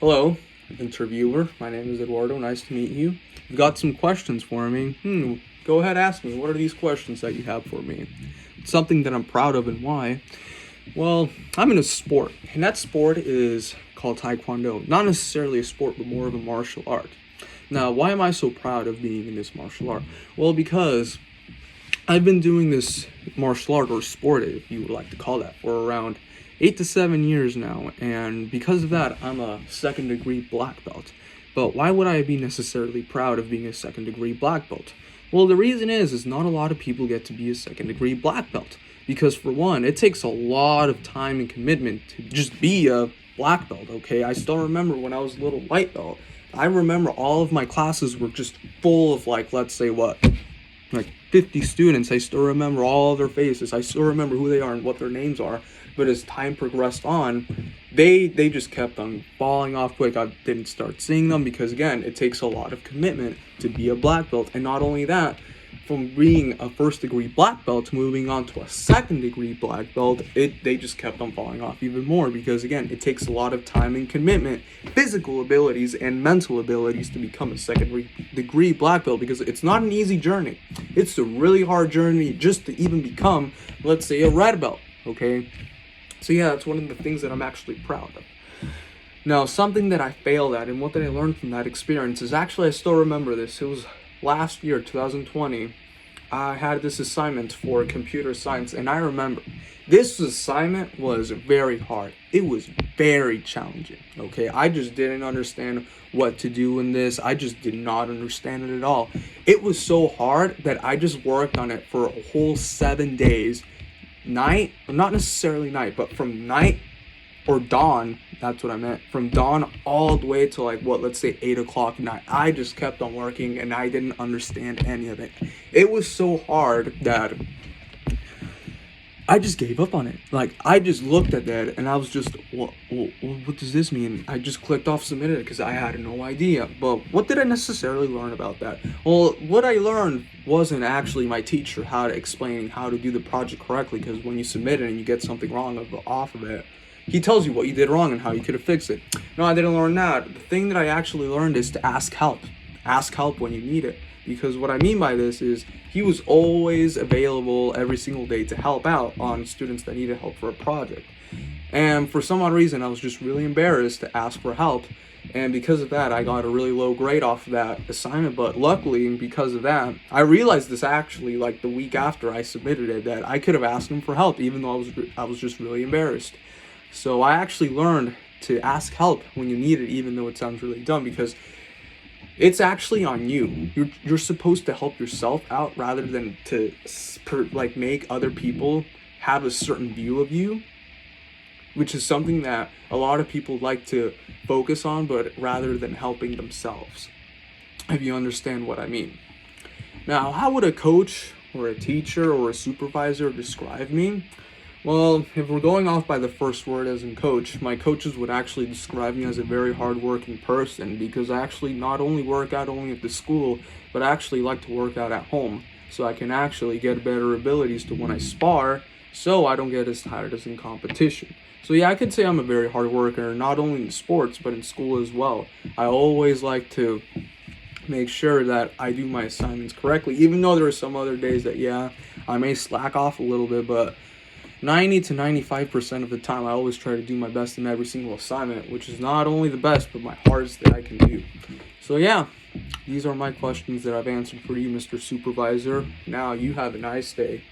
Hello, interviewer. My name is Eduardo. Nice to meet you. You've got some questions for me. Go ahead, ask me. What are these questions that you have for me? It's something that I'm proud of and why. Well, I'm in a sport, and that sport is called Taekwondo. Not necessarily a sport, but more of a martial art. Now, why am I so proud of being in this martial art? Well, because I've been doing this martial art, or sport, if you would like to call that, for around 8 to 7 years now, and because of that, I'm a second degree black belt. But why would I be necessarily proud of being a second degree black belt? Well, the reason is not a lot of people get to be a second degree black belt. Because for one, it takes a lot of time and commitment to just be a black belt, okay? I still remember when I was a little white belt, I remember all of my classes were just full of let's say like 50 students. I still remember all of their faces. I still remember who they are and what their names are. But as time progressed on, they just kept on falling off quick. I didn't start seeing them because, again, it takes a lot of commitment to be a black belt. And not only that, from being a first degree black belt moving on to a second degree black belt, they just kept on falling off even more because, again, it takes a lot of time and commitment, physical abilities and mental abilities to become a second degree black belt, because it's not an easy journey. It's a really hard journey just to even become, let's say, a red belt, okay? So yeah, that's one of the things that I'm actually proud of. Now, something that I failed at and what did I learn from that experience is, actually, I still remember this. It was last year, 2020. I had this assignment for computer science, and I remember this assignment was very hard. It was very challenging, okay? I just didn't understand what to do in this. I just did not understand it at all. It was so hard that I just worked on it for a whole 7 days. Not necessarily night, but from night or dawn, that's what I meant, from dawn all the way to let's say 8 o'clock at night. I just kept on working and I didn't understand any of it. It was so hard that I just gave up on it. I just looked at that and I was just, what does this mean? I just clicked off submitted because I had no idea. But what did I necessarily learn about that? Well, what I learned wasn't actually my teacher explaining how to do the project correctly, because when you submit it and you get something wrong off of it, he tells you what you did wrong and how you could have fixed it. No, I didn't learn that. The thing that I actually learned is to ask help. Ask help when you need it. Because what I mean by this is, he was always available every single day to help out on students that needed help for a project. And for some odd reason, I was just really embarrassed to ask for help. And because of that, I got a really low grade off of that assignment. But luckily, because of that, I realized this actually the week after I submitted it, that I could have asked him for help, even though I was just really embarrassed. So I actually learned to ask help when you need it, even though it sounds really dumb, because it's actually on you. You're supposed to help yourself out rather than to make other people have a certain view of you, which is something that a lot of people like to focus on, but rather than helping themselves, if you understand what I mean. Now, how would a coach or a teacher or a supervisor describe me? Well, if we're going off by the first word as in coach, my coaches would actually describe me as a very hardworking person, because I actually not only work out only at the school, but I actually like to work out at home, so I can actually get better abilities to when I spar, so I don't get as tired as in competition. So yeah, I could say I'm a very hard worker, not only in sports, but in school as well. I always like to make sure that I do my assignments correctly, even though there are some other days that, yeah, I may slack off a little bit, but 90 to 95% of the time, I always try to do my best in every single assignment, which is not only the best, but my hardest that I can do. So yeah, these are my questions that I've answered for you, Mr. Supervisor. Now you have a nice day.